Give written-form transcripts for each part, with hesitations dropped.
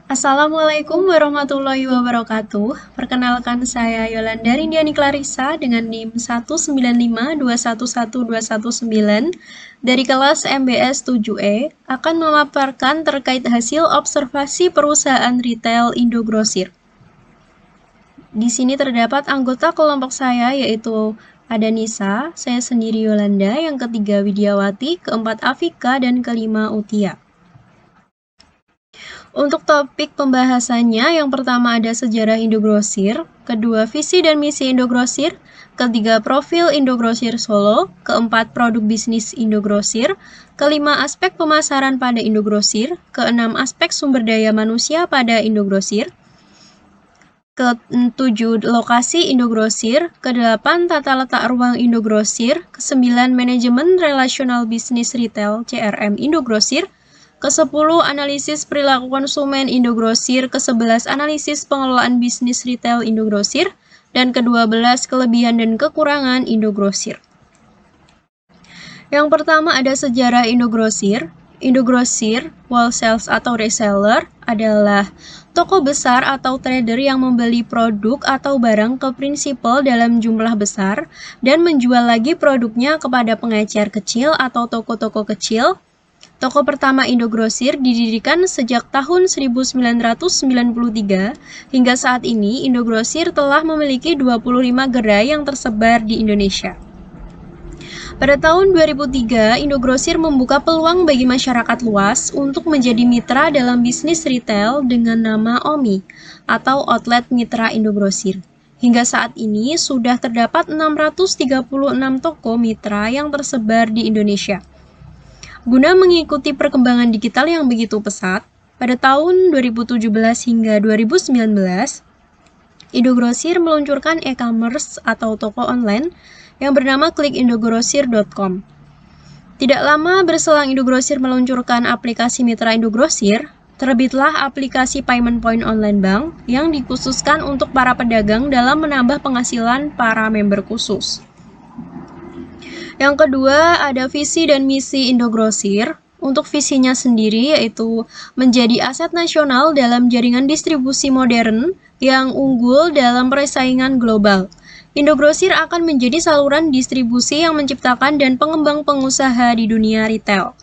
Assalamualaikum warahmatullahi wabarakatuh. Perkenalkan saya Yolanda Rindiani Clarissa dengan NIM 195211219 dari kelas MBS 7E akan memaparkan terkait hasil observasi perusahaan retail Indogrosir. Di sini terdapat anggota kelompok saya yaitu ada Nisa, saya sendiri Yolanda, yang ketiga Widiawati, keempat Afika, dan kelima Utia. Untuk topik pembahasannya, yang pertama ada sejarah Indogrosir, kedua visi dan misi Indogrosir, ketiga profil Indogrosir Solo, keempat produk bisnis Indogrosir, kelima aspek pemasaran pada Indogrosir, keenam aspek sumber daya manusia pada Indogrosir, ketujuh lokasi Indogrosir, kedelapan tata letak ruang Indogrosir, kesembilan manajemen relasional bisnis retail CRM Indogrosir, ke-10 analisis perilaku konsumen Indogrosir, ke-11 analisis pengelolaan bisnis retail Indogrosir, dan ke-12 kelebihan dan kekurangan Indogrosir. Yang pertama ada sejarah Indogrosir. Indogrosir, wholesale atau reseller, adalah toko besar atau trader yang membeli produk atau barang ke prinsipal dalam jumlah besar dan menjual lagi produknya kepada pengecer kecil atau toko-toko kecil. Toko pertama Indogrosir didirikan sejak tahun 1993, hingga saat ini Indogrosir telah memiliki 25 gerai yang tersebar di Indonesia. Pada tahun 2003, Indogrosir membuka peluang bagi masyarakat luas untuk menjadi mitra dalam bisnis retail dengan nama OMI, atau Outlet Mitra Indogrosir. Hingga saat ini sudah terdapat 636 toko mitra yang tersebar di Indonesia. Guna mengikuti perkembangan digital yang begitu pesat, pada tahun 2017 hingga 2019, Indogrosir meluncurkan e-commerce atau toko online yang bernama klikindogrosir.com. Tidak lama berselang Indogrosir meluncurkan aplikasi mitra Indogrosir, terbitlah aplikasi Payment Point Online Bank yang dikhususkan untuk para pedagang dalam menambah penghasilan para member khusus. Yang kedua, ada visi dan misi Indogrosir. Untuk visinya sendiri yaitu menjadi aset nasional dalam jaringan distribusi modern yang unggul dalam persaingan global. Indogrosir akan menjadi saluran distribusi yang menciptakan dan pengembang pengusaha di dunia retail.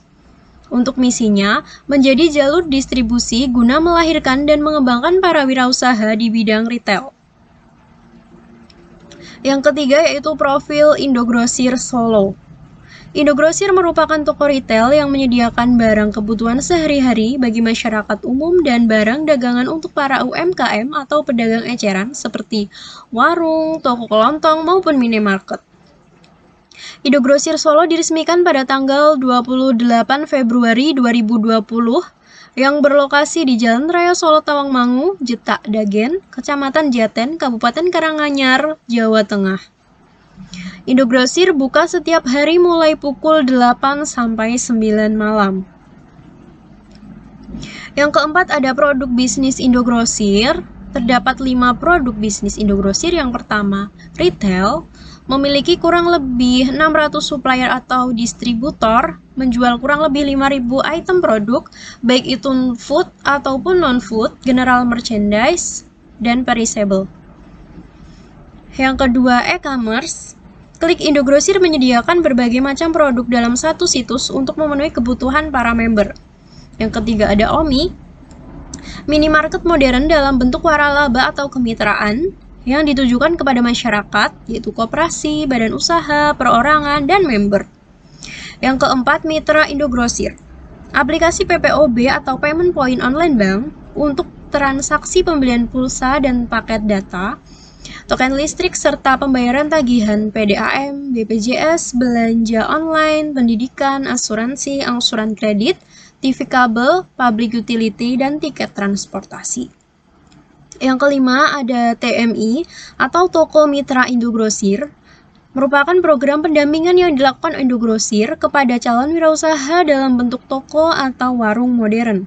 Untuk misinya, menjadi jalur distribusi guna melahirkan dan mengembangkan para wirausaha di bidang retail. Yang ketiga yaitu profil Indogrosir Solo. Indogrosir merupakan toko retail yang menyediakan barang kebutuhan sehari-hari bagi masyarakat umum dan barang dagangan untuk para UMKM atau pedagang eceran seperti warung, toko kelontong, maupun minimarket. Indogrosir Solo diresmikan pada tanggal 28 Februari 2020 yang berlokasi di Jalan Raya Solo Tawangmangu, Jetak Dagen, Kecamatan Jaten, Kabupaten Karanganyar, Jawa Tengah. Indogrosir buka setiap hari mulai pukul 8 sampai 9 malam. Yang keempat ada produk bisnis Indogrosir. Terdapat 5 produk bisnis Indogrosir. Yang pertama, retail. Memiliki kurang lebih 600 supplier atau distributor, menjual kurang lebih 5.000 item produk, baik itu food ataupun non-food, general merchandise, dan perishable. Yang kedua, e-commerce. Klik Indogrosir menyediakan berbagai macam produk dalam satu situs untuk memenuhi kebutuhan para member. Yang ketiga ada OMI, minimarket modern dalam bentuk waralaba atau kemitraan, yang ditujukan kepada masyarakat, yaitu koperasi, badan usaha, perorangan, dan member. Yang keempat, mitra Indogrosir. Aplikasi PPOB atau Payment Point Online Bank untuk transaksi pembelian pulsa dan paket data, token listrik, serta pembayaran tagihan PDAM, BPJS, belanja online, pendidikan, asuransi, angsuran kredit, TV kabel, public utility, dan tiket transportasi. Yang kelima ada TMI atau Toko Mitra Indogrosir, merupakan program pendampingan yang dilakukan Indogrosir kepada calon wirausaha dalam bentuk toko atau warung modern.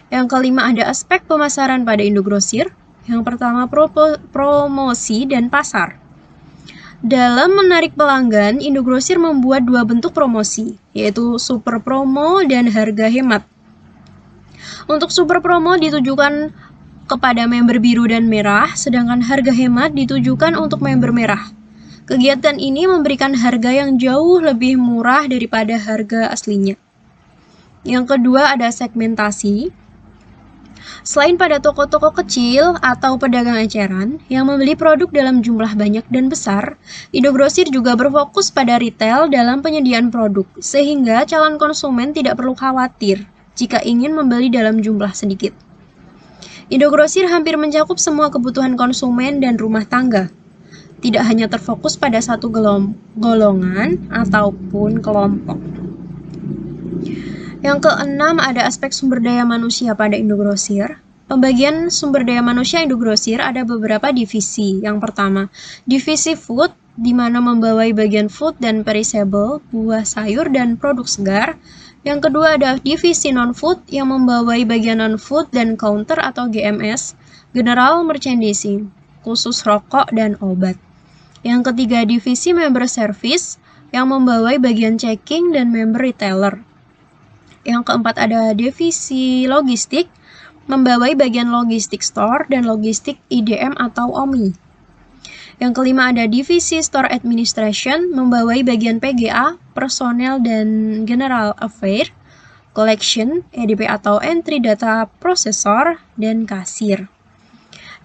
Yang kelima ada aspek pemasaran pada Indogrosir. Yang pertama promosi dan pasar. Dalam menarik pelanggan, Indogrosir membuat 2 bentuk promosi, yaitu super promo dan harga hemat. Untuk super promo ditujukan kepada member biru dan merah, sedangkan harga hemat ditujukan untuk member merah. Kegiatan ini memberikan harga yang jauh lebih murah daripada harga aslinya. Yang kedua ada segmentasi. Selain pada toko-toko kecil atau pedagang eceran yang membeli produk dalam jumlah banyak dan besar, Indogrosir juga berfokus pada retail dalam penyediaan produk, sehingga calon konsumen tidak perlu khawatir jika ingin membeli dalam jumlah sedikit. Indogrosir hampir mencakup semua kebutuhan konsumen dan rumah tangga, tidak hanya terfokus pada satu golongan ataupun kelompok. Yang keenam ada aspek sumber daya manusia pada Indogrosir. Pembagian sumber daya manusia Indogrosir ada beberapa divisi. Yang pertama, divisi food, di mana membawai bagian food dan perishable, buah, sayur, dan produk segar. Yang kedua ada divisi non-food, yang membawai bagian non-food dan counter atau GMS, general merchandising, khusus rokok dan obat. Yang ketiga divisi member service, yang membawai bagian checking dan member retailer. Yang keempat ada divisi logistik, membawai bagian logistik store dan logistik IDM atau OMI. Yang kelima ada divisi store administration, membawai bagian PGA, personel dan general affair, collection, EDP atau entry data processor, dan kasir.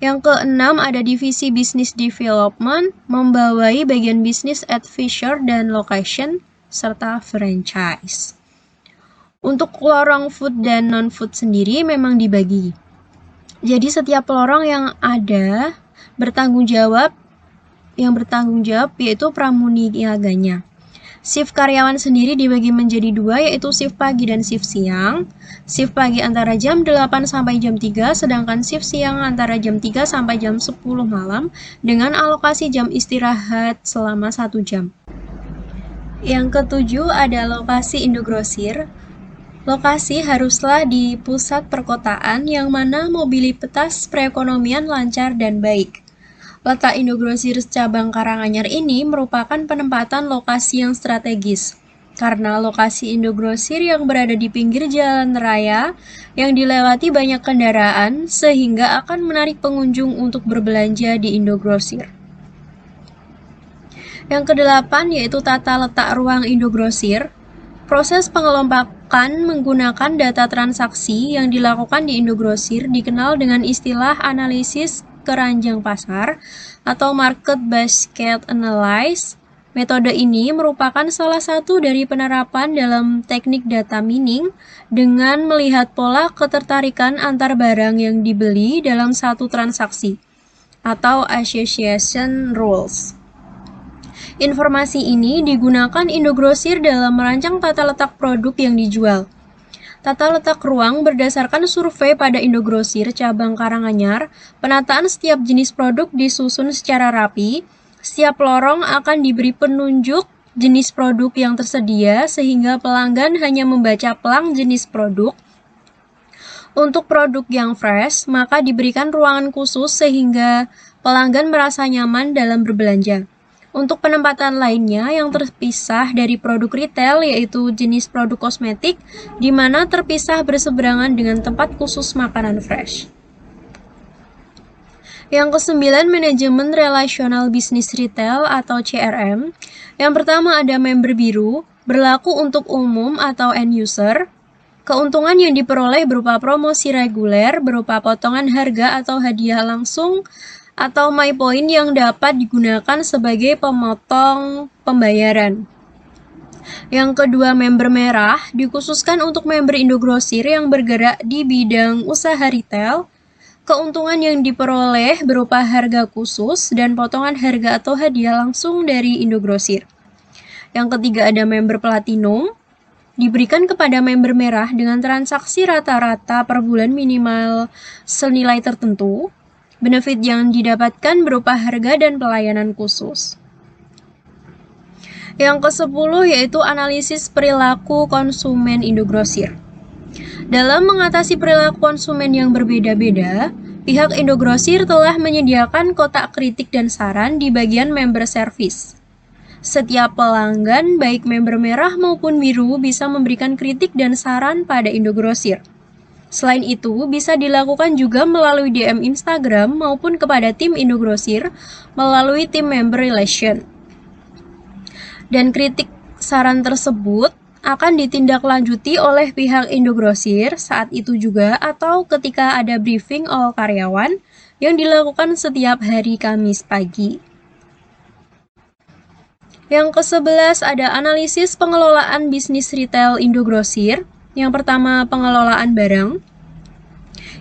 Yang keenam ada divisi business development, membawai bagian business advisor dan location, serta franchise. Untuk lorong food dan non-food sendiri memang dibagi. Jadi setiap lorong yang ada yang bertanggung jawab yaitu pramuniaganya. Shift karyawan sendiri dibagi menjadi dua, yaitu shift pagi dan shift siang. Shift pagi antara jam 8 sampai jam 3, sedangkan shift siang antara jam 3 sampai jam 10 malam dengan alokasi jam istirahat selama 1 jam. Yang ketujuh ada lokasi Indogrosir. Lokasi haruslah di pusat perkotaan yang mana mobilitas perekonomian lancar dan baik. Letak Indogrosir cabang Karanganyar ini merupakan penempatan lokasi yang strategis, karena lokasi Indogrosir yang berada di pinggir jalan raya yang dilewati banyak kendaraan sehingga akan menarik pengunjung untuk berbelanja di Indogrosir. Yang kedelapan yaitu tata letak ruang Indogrosir. Proses pengelompokan menggunakan data transaksi yang dilakukan di Indogrosir dikenal dengan istilah analisis keranjang pasar atau market basket analysis. Metode ini merupakan salah satu dari penerapan dalam teknik data mining dengan melihat pola ketertarikan antar barang yang dibeli dalam satu transaksi atau association rules. Informasi ini digunakan Indogrosir dalam merancang tata letak produk yang dijual. Tata letak ruang berdasarkan survei pada Indogrosir cabang Karanganyar, penataan setiap jenis produk disusun secara rapi. Setiap lorong akan diberi penunjuk jenis produk yang tersedia sehingga pelanggan hanya membaca pelang jenis produk. Untuk produk yang fresh, maka diberikan ruangan khusus sehingga pelanggan merasa nyaman dalam berbelanja. Untuk penempatan lainnya yang terpisah dari produk retail yaitu jenis produk kosmetik di mana terpisah berseberangan dengan tempat khusus makanan fresh. Yang kesembilan, manajemen relasional bisnis retail atau CRM. Yang pertama ada member biru, berlaku untuk umum atau end user. Keuntungan yang diperoleh berupa promosi reguler, berupa potongan harga atau hadiah langsung, atau MyPoint yang dapat digunakan sebagai pemotong pembayaran. Yang kedua, member merah dikhususkan untuk member Indogrosir yang bergerak di bidang usaha retail. Keuntungan yang diperoleh berupa harga khusus dan potongan harga atau hadiah langsung dari Indogrosir. Yang ketiga ada member platinum, diberikan kepada member merah dengan transaksi rata-rata per bulan minimal senilai tertentu. Benefit yang didapatkan berupa harga dan pelayanan khusus. Yang ke-10 yaitu analisis perilaku konsumen Indogrosir. Dalam mengatasi perilaku konsumen yang berbeda-beda, pihak Indogrosir telah menyediakan kotak kritik dan saran di bagian member service. Setiap pelanggan, baik member merah maupun biru, bisa memberikan kritik dan saran pada Indogrosir. Selain itu, bisa dilakukan juga melalui DM Instagram maupun kepada tim Indogrosir melalui tim member relation. Dan kritik saran tersebut akan ditindaklanjuti oleh pihak Indogrosir saat itu juga atau ketika ada briefing all karyawan yang dilakukan setiap hari Kamis pagi. Yang ke-11 ada analisis pengelolaan bisnis retail Indogrosir. Yang pertama, pengelolaan barang.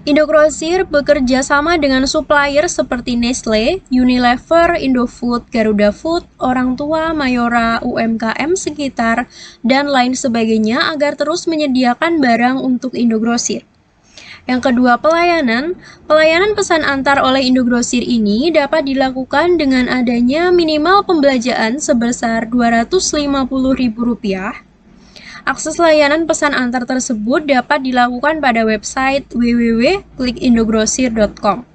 Indogrosir bekerja sama dengan supplier seperti Nestle, Unilever, Indofood, Garuda Food, Orang Tua, Mayora, UMKM sekitar, dan lain sebagainya agar terus menyediakan barang untuk Indogrosir. Yang kedua, pelayanan. Pelayanan pesan antar oleh Indogrosir ini dapat dilakukan dengan adanya minimal pembelanjaan sebesar Rp250.000. Akses layanan pesan antar tersebut dapat dilakukan pada website www.klikindogrosir.com.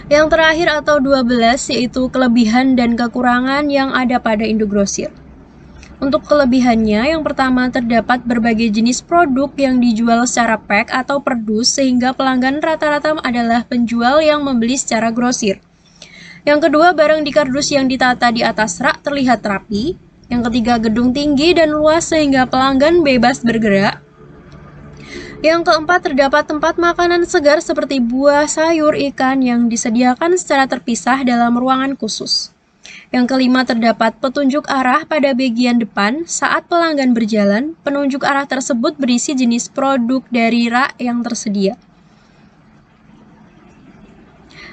Yang terakhir atau 12 yaitu kelebihan dan kekurangan yang ada pada Indogrosir. Untuk kelebihannya, yang pertama terdapat berbagai jenis produk yang dijual secara pack atau per dus sehingga pelanggan rata-rata adalah penjual yang membeli secara grosir. Yang kedua, barang di kardus yang ditata di atas rak terlihat rapi. Yang ketiga, gedung tinggi dan luas sehingga pelanggan bebas bergerak. Yang keempat, terdapat tempat makanan segar seperti buah, sayur, ikan yang disediakan secara terpisah dalam ruangan khusus. Yang kelima, terdapat petunjuk arah pada bagian depan saat pelanggan berjalan. Penunjuk arah tersebut berisi jenis produk dari rak yang tersedia.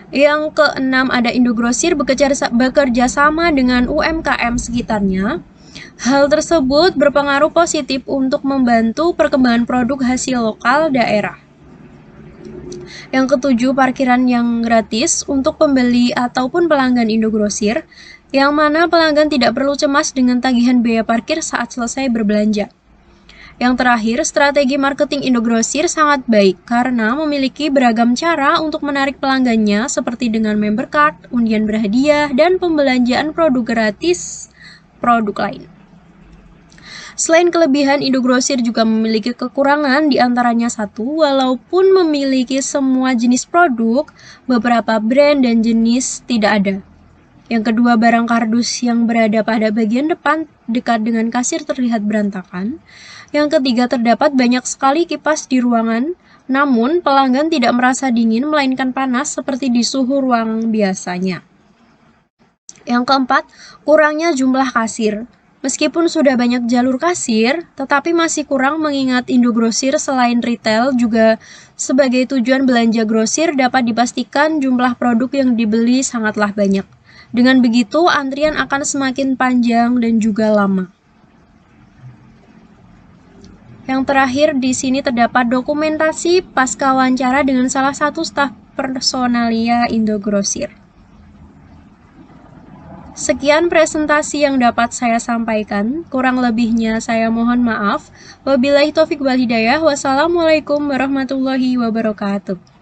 Yang keenam, ada Indogrosir bekerja sama dengan UMKM sekitarnya. Hal tersebut berpengaruh positif untuk membantu perkembangan produk hasil lokal daerah. Yang ketujuh, parkiran yang gratis untuk pembeli ataupun pelanggan Indogrosir, yang mana pelanggan tidak perlu cemas dengan tagihan biaya parkir saat selesai berbelanja. Yang terakhir, strategi marketing Indogrosir sangat baik karena memiliki beragam cara untuk menarik pelanggannya seperti dengan member card, undian berhadiah, dan pembelanjaan produk gratis produk lain. Selain kelebihan, Indogrosir juga memiliki kekurangan, diantaranya satu, walaupun memiliki semua jenis produk, beberapa brand dan jenis tidak ada. Yang kedua, barang kardus yang berada pada bagian depan dekat dengan kasir terlihat berantakan. Yang ketiga, terdapat banyak sekali kipas di ruangan, namun pelanggan tidak merasa dingin melainkan panas seperti di suhu ruang biasanya. Yang keempat, kurangnya jumlah kasir. Meskipun sudah banyak jalur kasir, tetapi masih kurang mengingat Indogrosir selain retail juga sebagai tujuan belanja grosir dapat dipastikan jumlah produk yang dibeli sangatlah banyak. Dengan begitu, antrian akan semakin panjang dan juga lama. Yang terakhir, di sini terdapat dokumentasi pasca wawancara dengan salah satu staf personalia Indogrosir. Sekian presentasi yang dapat saya sampaikan, kurang lebihnya saya mohon maaf. Wabillahi taufiq wal hidayah. Wassalamualaikum warahmatullahi wabarakatuh.